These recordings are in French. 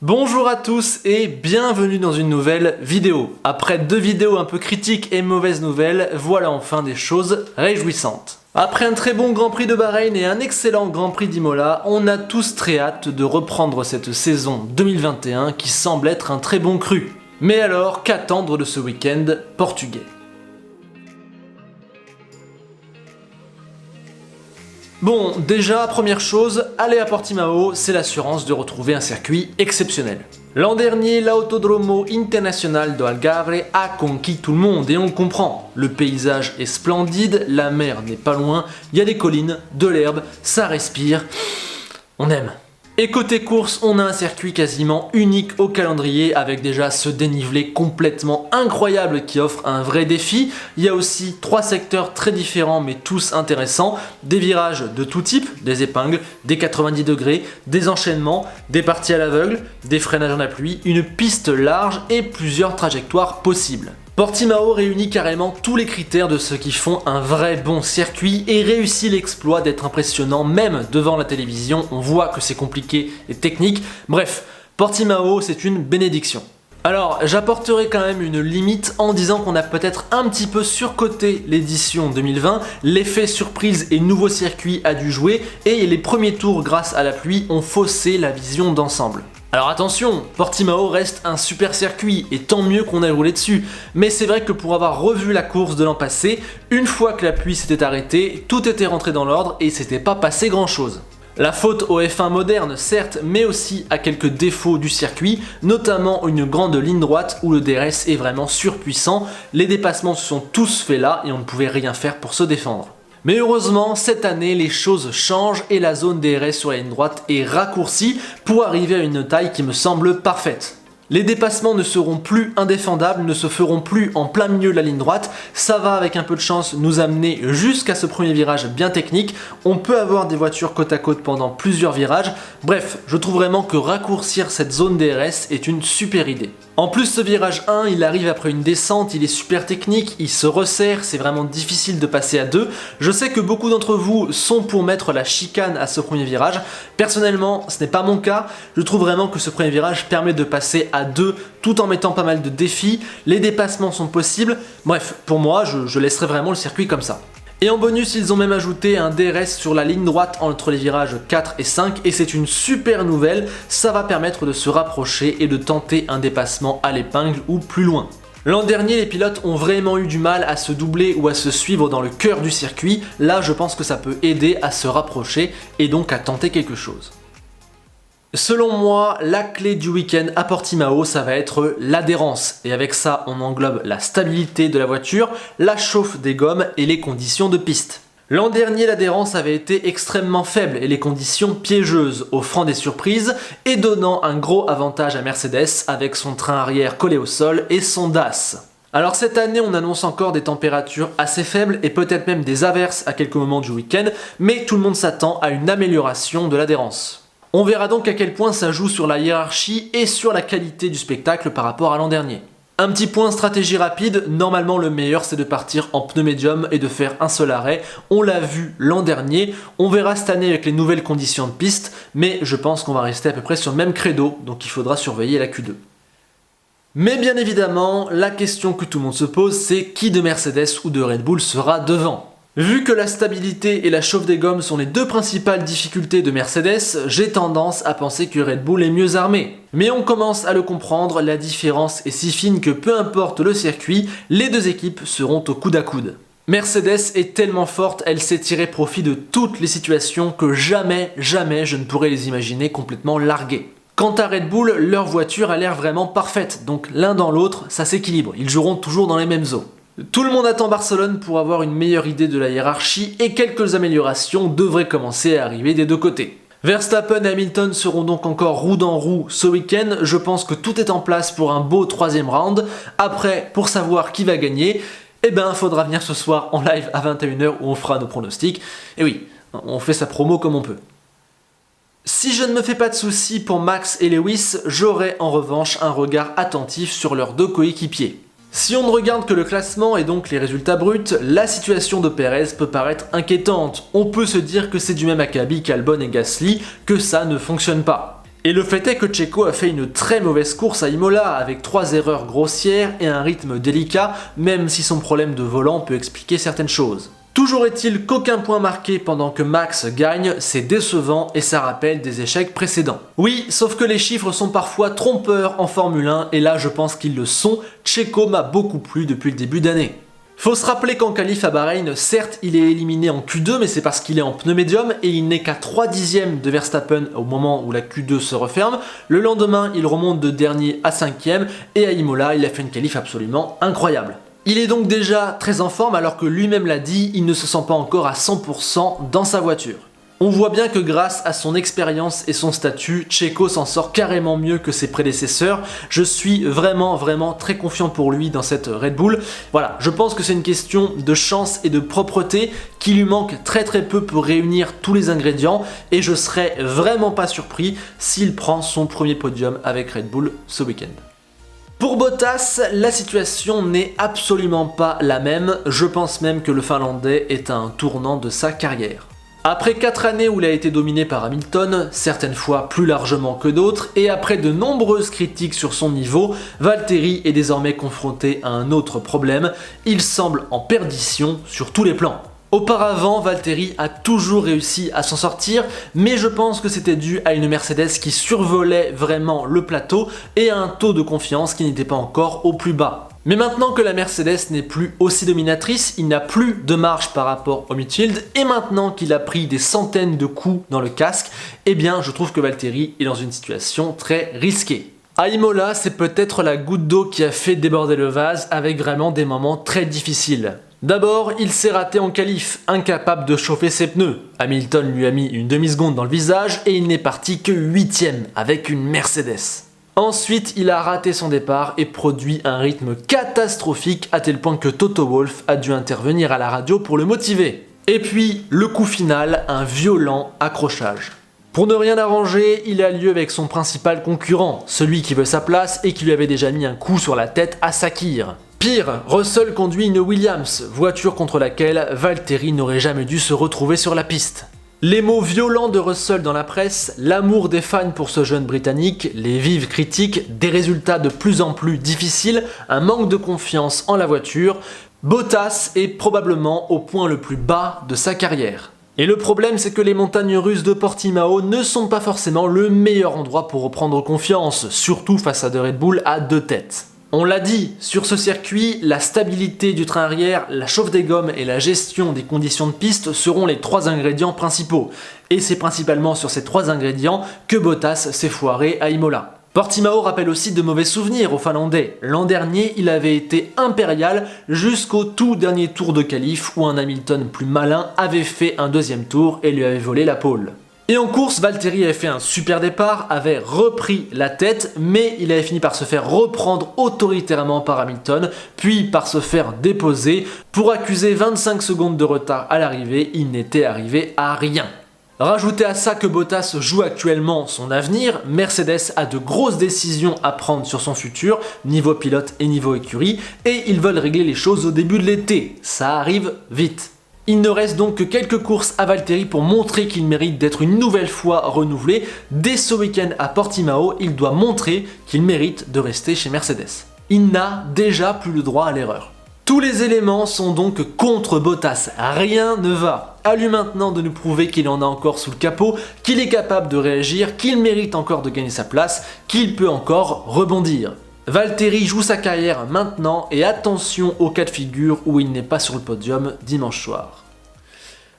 Bonjour à tous et bienvenue dans une nouvelle vidéo. Après 2 vidéos un peu critiques et mauvaises nouvelles, voilà enfin des choses réjouissantes. Après un très bon Grand Prix de Bahreïn et un excellent Grand Prix d'Imola, on a tous très hâte de reprendre cette saison 2021 qui semble être un très bon cru. Mais alors, qu'attendre de ce week-end portugais ? Bon, déjà, première chose, aller à Portimao, c'est l'assurance de retrouver un circuit exceptionnel. L'an dernier, l'Autodromo Internacional do Algarve a conquis tout le monde et on le comprend. Le paysage est splendide, la mer n'est pas loin, il y a des collines, de l'herbe, ça respire, on aime. Et côté course, on a un circuit quasiment unique au calendrier avec déjà ce dénivelé complètement incroyable qui offre un vrai défi. Il y a aussi 3 secteurs très différents mais tous intéressants, des virages de tout type, des épingles, des 90 degrés, des enchaînements, des parties à l'aveugle, des freinages en appui, une piste large et plusieurs trajectoires possibles. Portimao réunit carrément tous les critères de ceux qui font un vrai bon circuit et réussit l'exploit d'être impressionnant même devant la télévision, on voit que c'est compliqué et technique, bref, Portimao c'est une bénédiction. Alors j'apporterai quand même une limite en disant qu'on a peut-être un petit peu surcoté l'édition 2020, l'effet surprise et nouveau circuit a dû jouer et les premiers tours grâce à la pluie ont faussé la vision d'ensemble. Alors attention, Portimao reste un super circuit et tant mieux qu'on ait roulé dessus, mais c'est vrai que pour avoir revu la course de l'an passé, une fois que la pluie s'était arrêtée, tout était rentré dans l'ordre et s'était pas passé grand chose. La faute au F1 moderne certes, mais aussi à quelques défauts du circuit, notamment une grande ligne droite où le DRS est vraiment surpuissant, les dépassements se sont tous faits là et on ne pouvait rien faire pour se défendre. Mais heureusement, cette année, les choses changent et la zone DRS sur la ligne droite est raccourcie pour arriver à une taille qui me semble parfaite. Les dépassements ne seront plus indéfendables, ne se feront plus en plein milieu de la ligne droite, ça va avec un peu de chance nous amener jusqu'à ce premier virage bien technique, on peut avoir des voitures côte à côte pendant plusieurs virages, bref, je trouve vraiment que raccourcir cette zone DRS est une super idée. En plus ce virage 1, il arrive après une descente, il est super technique, il se resserre, c'est vraiment difficile de passer à 2. Je sais que beaucoup d'entre vous sont pour mettre la chicane à ce premier virage. Personnellement, ce n'est pas mon cas, je trouve vraiment que ce premier virage permet de passer à 2 tout en mettant pas mal de défis, les dépassements sont possibles, bref, pour moi, je laisserai vraiment le circuit comme ça. Et en bonus, ils ont même ajouté un DRS sur la ligne droite entre les virages 4 et 5 et c'est une super nouvelle, ça va permettre de se rapprocher et de tenter un dépassement à l'épingle ou plus loin. L'an dernier, les pilotes ont vraiment eu du mal à se doubler ou à se suivre dans le cœur du circuit, là je pense que ça peut aider à se rapprocher et donc à tenter quelque chose. Selon moi, la clé du week-end à Portimao, ça va être l'adhérence. Et avec ça, on englobe la stabilité de la voiture, la chauffe des gommes et les conditions de piste. L'an dernier, l'adhérence avait été extrêmement faible et les conditions piégeuses, offrant des surprises et donnant un gros avantage à Mercedes avec son train arrière collé au sol et son DAS. Alors cette année, on annonce encore des températures assez faibles et peut-être même des averses à quelques moments du week-end, mais tout le monde s'attend à une amélioration de l'adhérence. On verra donc à quel point ça joue sur la hiérarchie et sur la qualité du spectacle par rapport à l'an dernier. Un petit point stratégie rapide, normalement le meilleur c'est de partir en pneu médium et de faire un seul arrêt. On l'a vu l'an dernier, on verra cette année avec les nouvelles conditions de piste, mais je pense qu'on va rester à peu près sur le même credo, donc il faudra surveiller la Q2. Mais bien évidemment, la question que tout le monde se pose, c'est qui de Mercedes ou de Red Bull sera devant ? Vu que la stabilité et la chauffe des gommes sont les 2 principales difficultés de Mercedes, j'ai tendance à penser que Red Bull est mieux armé. Mais on commence à le comprendre, la différence est si fine que peu importe le circuit, les 2 équipes seront au coude à coude. Mercedes est tellement forte, elle sait tirer profit de toutes les situations que jamais je ne pourrais les imaginer complètement larguées. Quant à Red Bull, leur voiture a l'air vraiment parfaite, donc l'un dans l'autre, ça s'équilibre, ils joueront toujours dans les mêmes eaux. Tout le monde attend Barcelone pour avoir une meilleure idée de la hiérarchie et quelques améliorations devraient commencer à arriver des 2 côtés. Verstappen et Hamilton seront donc encore roue dans roue ce week-end, je pense que tout est en place pour un beau 3e round. Après, pour savoir qui va gagner, faudra venir ce soir en live à 21h où on fera nos pronostics. Et oui, on fait sa promo comme on peut. Si je ne me fais pas de soucis pour Max et Lewis, j'aurai en revanche un regard attentif sur leurs 2 coéquipiers. Si on ne regarde que le classement et donc les résultats bruts, la situation de Perez peut paraître inquiétante. On peut se dire que c'est du même acabit qu'Albon et Gasly, que ça ne fonctionne pas. Et le fait est que Checo a fait une très mauvaise course à Imola, avec 3 erreurs grossières et un rythme délicat, même si son problème de volant peut expliquer certaines choses. Toujours est-il qu'aucun point marqué pendant que Max gagne, c'est décevant et ça rappelle des échecs précédents. Oui, sauf que les chiffres sont parfois trompeurs en Formule 1 et là je pense qu'ils le sont, Checo m'a beaucoup plu depuis le début d'année. Faut se rappeler qu'en qualif à Bahreïn, certes il est éliminé en Q2 mais c'est parce qu'il est en pneu médium et il n'est qu'à 3 dixièmes de Verstappen au moment où la Q2 se referme. Le lendemain il remonte de dernier à 5ème et à Imola il a fait une qualif absolument incroyable. Il est donc déjà très en forme alors que lui-même l'a dit, il ne se sent pas encore à 100% dans sa voiture. On voit bien que grâce à son expérience et son statut, Checo s'en sort carrément mieux que ses prédécesseurs. Je suis vraiment très confiant pour lui dans cette Red Bull. Voilà, je pense que c'est une question de chance et de propreté qui lui manque très peu pour réunir tous les ingrédients et je serais vraiment pas surpris s'il prend son premier podium avec Red Bull ce week-end. Pour Bottas, la situation n'est absolument pas la même, je pense même que le Finlandais est à un tournant de sa carrière. Après 4 années où il a été dominé par Hamilton, certaines fois plus largement que d'autres, et après de nombreuses critiques sur son niveau, Valtteri est désormais confronté à un autre problème, il semble en perdition sur tous les plans. Auparavant, Valtteri a toujours réussi à s'en sortir, mais je pense que c'était dû à une Mercedes qui survolait vraiment le plateau et à un taux de confiance qui n'était pas encore au plus bas. Mais maintenant que la Mercedes n'est plus aussi dominatrice, il n'a plus de marge par rapport au midfield, et maintenant qu'il a pris des centaines de coups dans le casque, eh bien je trouve que Valtteri est dans une situation très risquée. À Imola, c'est peut-être la goutte d'eau qui a fait déborder le vase avec vraiment des moments très difficiles. D'abord, il s'est raté en qualif, incapable de chauffer ses pneus. Hamilton lui a mis une demi-seconde dans le visage et il n'est parti que 8ème avec une Mercedes. Ensuite, il a raté son départ et produit un rythme catastrophique à tel point que Toto Wolff a dû intervenir à la radio pour le motiver. Et puis, le coup final, un violent accrochage. Pour ne rien arranger, il a lieu avec son principal concurrent, celui qui veut sa place et qui lui avait déjà mis un coup sur la tête à Sakir. Pire, Russell conduit une Williams, voiture contre laquelle Valtteri n'aurait jamais dû se retrouver sur la piste. Les mots violents de Russell dans la presse, l'amour des fans pour ce jeune Britannique, les vives critiques, des résultats de plus en plus difficiles, un manque de confiance en la voiture, Bottas est probablement au point le plus bas de sa carrière. Et le problème, c'est que les montagnes russes de Portimao ne sont pas forcément le meilleur endroit pour reprendre confiance, surtout face à des Red Bull à 2 têtes. On l'a dit, sur ce circuit, la stabilité du train arrière, la chauffe des gommes et la gestion des conditions de piste seront les 3 ingrédients principaux. Et c'est principalement sur ces 3 ingrédients que Bottas s'est foiré à Imola. Portimao rappelle aussi de mauvais souvenirs aux Finlandais. L'an dernier, il avait été impérial jusqu'au tout dernier tour de qualif où un Hamilton plus malin avait fait un 2e tour et lui avait volé la pole. Et en course, Valtteri avait fait un super départ, avait repris la tête, mais il avait fini par se faire reprendre autoritairement par Hamilton, puis par se faire déposer. Pour accuser 25 secondes de retard à l'arrivée, il n'était arrivé à rien. Rajoutez à ça que Bottas joue actuellement son avenir, Mercedes a de grosses décisions à prendre sur son futur, niveau pilote et niveau écurie, et ils veulent régler les choses au début de l'été. Ça arrive vite. Il ne reste donc que quelques courses à Valtteri pour montrer qu'il mérite d'être une nouvelle fois renouvelé. Dès ce week-end à Portimao, il doit montrer qu'il mérite de rester chez Mercedes. Il n'a déjà plus le droit à l'erreur. Tous les éléments sont donc contre Bottas, rien ne va. À lui maintenant de nous prouver qu'il en a encore sous le capot, qu'il est capable de réagir, qu'il mérite encore de gagner sa place, qu'il peut encore rebondir. Valtteri joue sa carrière maintenant et attention au cas de figure où il n'est pas sur le podium dimanche soir.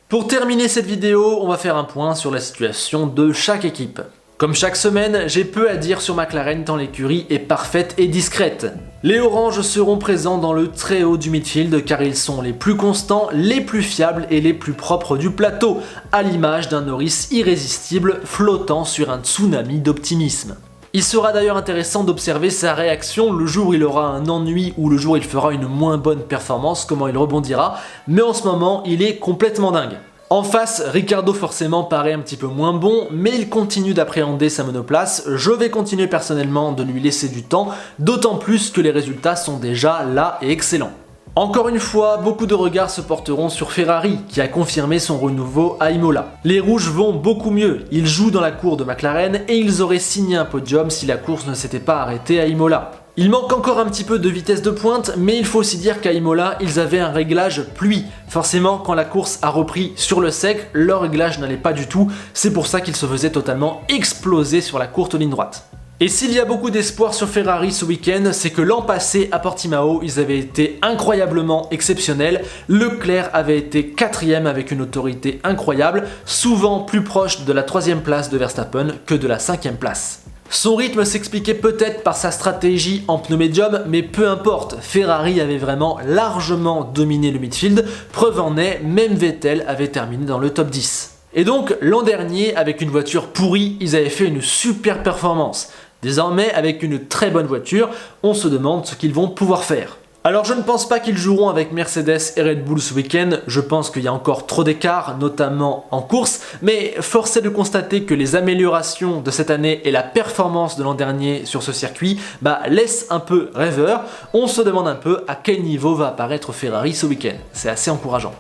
Pour terminer cette vidéo, on va faire un point sur la situation de chaque équipe. Comme chaque semaine, j'ai peu à dire sur McLaren tant l'écurie est parfaite et discrète. Les oranges seront présents dans le très haut du midfield car ils sont les plus constants, les plus fiables et les plus propres du plateau, à l'image d'un Norris irrésistible flottant sur un tsunami d'optimisme. Il sera d'ailleurs intéressant d'observer sa réaction le jour où il aura un ennui ou le jour où il fera une moins bonne performance, comment il rebondira, mais en ce moment il est complètement dingue. En face, Ricciardo forcément paraît un petit peu moins bon, mais il continue d'appréhender sa monoplace, je vais continuer personnellement de lui laisser du temps, d'autant plus que les résultats sont déjà là et excellents. Encore une fois, beaucoup de regards se porteront sur Ferrari, qui a confirmé son renouveau à Imola. Les rouges vont beaucoup mieux, ils jouent dans la cour de McLaren et ils auraient signé un podium si la course ne s'était pas arrêtée à Imola. Il manque encore un petit peu de vitesse de pointe, mais il faut aussi dire qu'à Imola, ils avaient un réglage pluie. Forcément, quand la course a repris sur le sec, leur réglage n'allait pas du tout, c'est pour ça qu'ils se faisaient totalement exploser sur la courte ligne droite. Et s'il y a beaucoup d'espoir sur Ferrari ce week-end, c'est que l'an passé à Portimao, ils avaient été incroyablement exceptionnels. Leclerc avait été 4ème avec une autorité incroyable, souvent plus proche de la 3ème place de Verstappen que de la 5ème place. Son rythme s'expliquait peut-être par sa stratégie en pneu médium, mais peu importe, Ferrari avait vraiment largement dominé le midfield, preuve en est, même Vettel avait terminé dans le top 10. Et donc, l'an dernier, avec une voiture pourrie, ils avaient fait une super performance. Désormais, avec une très bonne voiture, on se demande ce qu'ils vont pouvoir faire. Alors je ne pense pas qu'ils joueront avec Mercedes et Red Bull ce week-end, je pense qu'il y a encore trop d'écart, notamment en course, mais force est de constater que les améliorations de cette année et la performance de l'an dernier sur ce circuit laissent un peu rêveur. On se demande un peu à quel niveau va apparaître Ferrari ce week-end, c'est assez encourageant.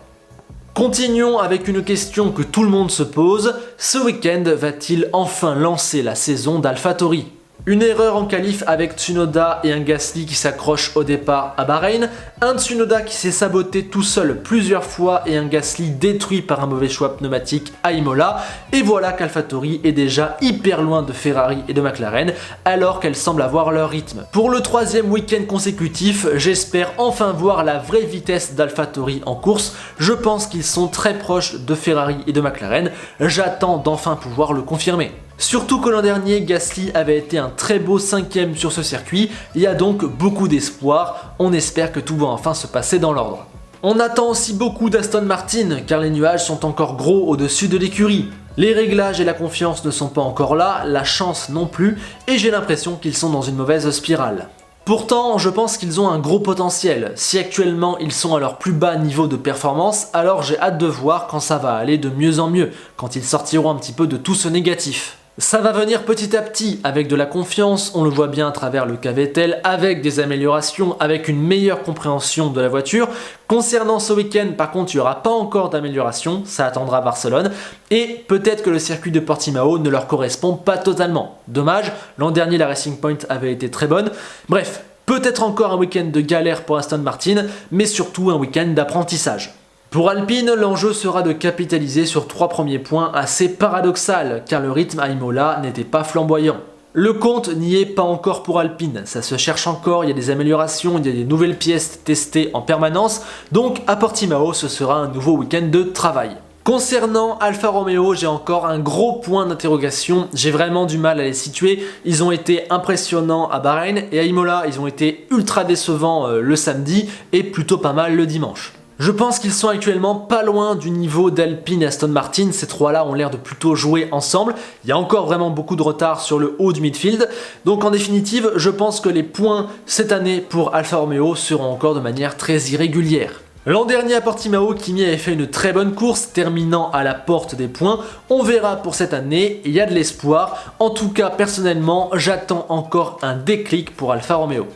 Continuons avec une question que tout le monde se pose, ce week-end va-t-il enfin lancer la saison d'AlphaTauri ? Une erreur en qualif avec Tsunoda et un Gasly qui s'accroche au départ à Bahreïn, un Tsunoda qui s'est saboté tout seul plusieurs fois et un Gasly détruit par un mauvais choix pneumatique à Imola, et voilà qu'AlphaTauri est déjà hyper loin de Ferrari et de McLaren alors qu'elles semblent avoir leur rythme. Pour le 3e week-end consécutif, j'espère enfin voir la vraie vitesse d'AlphaTauri en course, je pense qu'ils sont très proches de Ferrari et de McLaren, j'attends d'enfin pouvoir le confirmer. Surtout que l'an dernier, Gasly avait été un très beau 5ème sur ce circuit, il y a donc beaucoup d'espoir, on espère que tout va enfin se passer dans l'ordre. On attend aussi beaucoup d'Aston Martin, car les nuages sont encore gros au-dessus de l'écurie. Les réglages et la confiance ne sont pas encore là, la chance non plus, et j'ai l'impression qu'ils sont dans une mauvaise spirale. Pourtant, je pense qu'ils ont un gros potentiel. Si actuellement ils sont à leur plus bas niveau de performance, alors j'ai hâte de voir quand ça va aller de mieux en mieux, quand ils sortiront un petit peu de tout ce négatif. Ça va venir petit à petit, avec de la confiance, on le voit bien à travers le cas Vettel, avec des améliorations, avec une meilleure compréhension de la voiture. Concernant ce week-end, par contre, il n'y aura pas encore d'amélioration, ça attendra Barcelone, et peut-être que le circuit de Portimao ne leur correspond pas totalement. Dommage, l'an dernier la Racing Point avait été très bonne. Bref, peut-être encore un week-end de galère pour Aston Martin, mais surtout un week-end d'apprentissage. Pour Alpine, l'enjeu sera de capitaliser sur 3 premiers points assez paradoxal, car le rythme à Imola n'était pas flamboyant. Le compte n'y est pas encore pour Alpine, ça se cherche encore, il y a des améliorations, il y a des nouvelles pièces testées en permanence, donc à Portimao ce sera un nouveau week-end de travail. Concernant Alfa Romeo, j'ai encore un gros point d'interrogation, j'ai vraiment du mal à les situer, ils ont été impressionnants à Bahreïn et à Imola ils ont été ultra décevants le samedi et plutôt pas mal le dimanche. Je pense qu'ils sont actuellement pas loin du niveau d'Alpine et Aston Martin, ces trois-là ont l'air de plutôt jouer ensemble, il y a encore vraiment beaucoup de retard sur le haut du midfield, donc en définitive, je pense que les points cette année pour Alfa Romeo seront encore de manière très irrégulière. L'an dernier à Portimao, Kimi avait fait une très bonne course, terminant à la porte des points, on verra pour cette année, il y a de l'espoir, en tout cas personnellement, j'attends encore un déclic pour Alfa Romeo.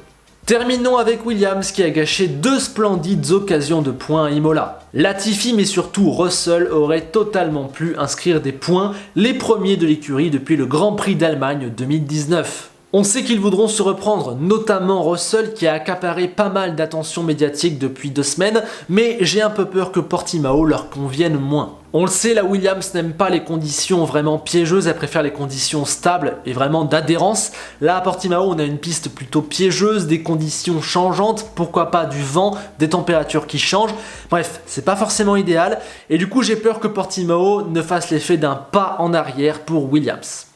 Terminons avec Williams qui a gâché 2 splendides occasions de points à Imola. Latifi mais surtout Russell auraient totalement pu inscrire des points, les premiers de l'écurie depuis le Grand Prix d'Allemagne 2019. On sait qu'ils voudront se reprendre, notamment Russell qui a accaparé pas mal d'attention médiatique depuis 2 semaines, mais j'ai un peu peur que Portimao leur convienne moins. On le sait, la Williams n'aime pas les conditions vraiment piégeuses, elle préfère les conditions stables et vraiment d'adhérence. Là à Portimao on a une piste plutôt piégeuse, des conditions changeantes, pourquoi pas du vent, des températures qui changent. Bref, c'est pas forcément idéal et du coup j'ai peur que Portimao ne fasse l'effet d'un pas en arrière pour Williams.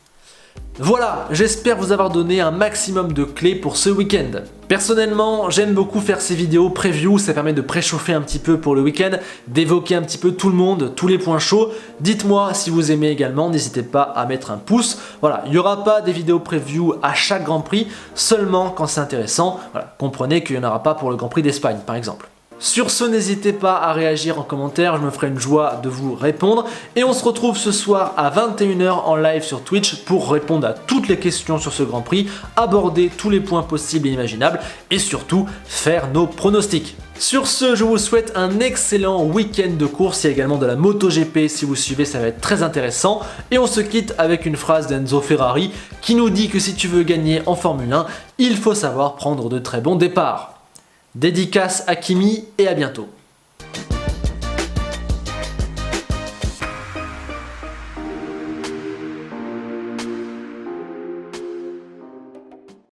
Voilà, j'espère vous avoir donné un maximum de clés pour ce week-end. Personnellement, j'aime beaucoup faire ces vidéos preview, ça permet de préchauffer un petit peu pour le week-end, d'évoquer un petit peu tout le monde, tous les points chauds. Dites-moi si vous aimez également, n'hésitez pas à mettre un pouce. Voilà, il n'y aura pas des vidéos preview à chaque Grand Prix, seulement quand c'est intéressant. Voilà, comprenez qu'il n'y en aura pas pour le Grand Prix d'Espagne par exemple. Sur ce, n'hésitez pas à réagir en commentaire, je me ferai une joie de vous répondre. Et on se retrouve ce soir à 21 h en live sur Twitch pour répondre à toutes les questions sur ce Grand Prix, aborder tous les points possibles et imaginables et surtout faire nos pronostics. Sur ce, je vous souhaite un excellent week-end de course. Il y a également de la MotoGP, si vous suivez, ça va être très intéressant. Et on se quitte avec une phrase d'Enzo Ferrari qui nous dit que si tu veux gagner en Formule 1, il faut savoir prendre de très bons départs. Dédicace à Kimi et à bientôt.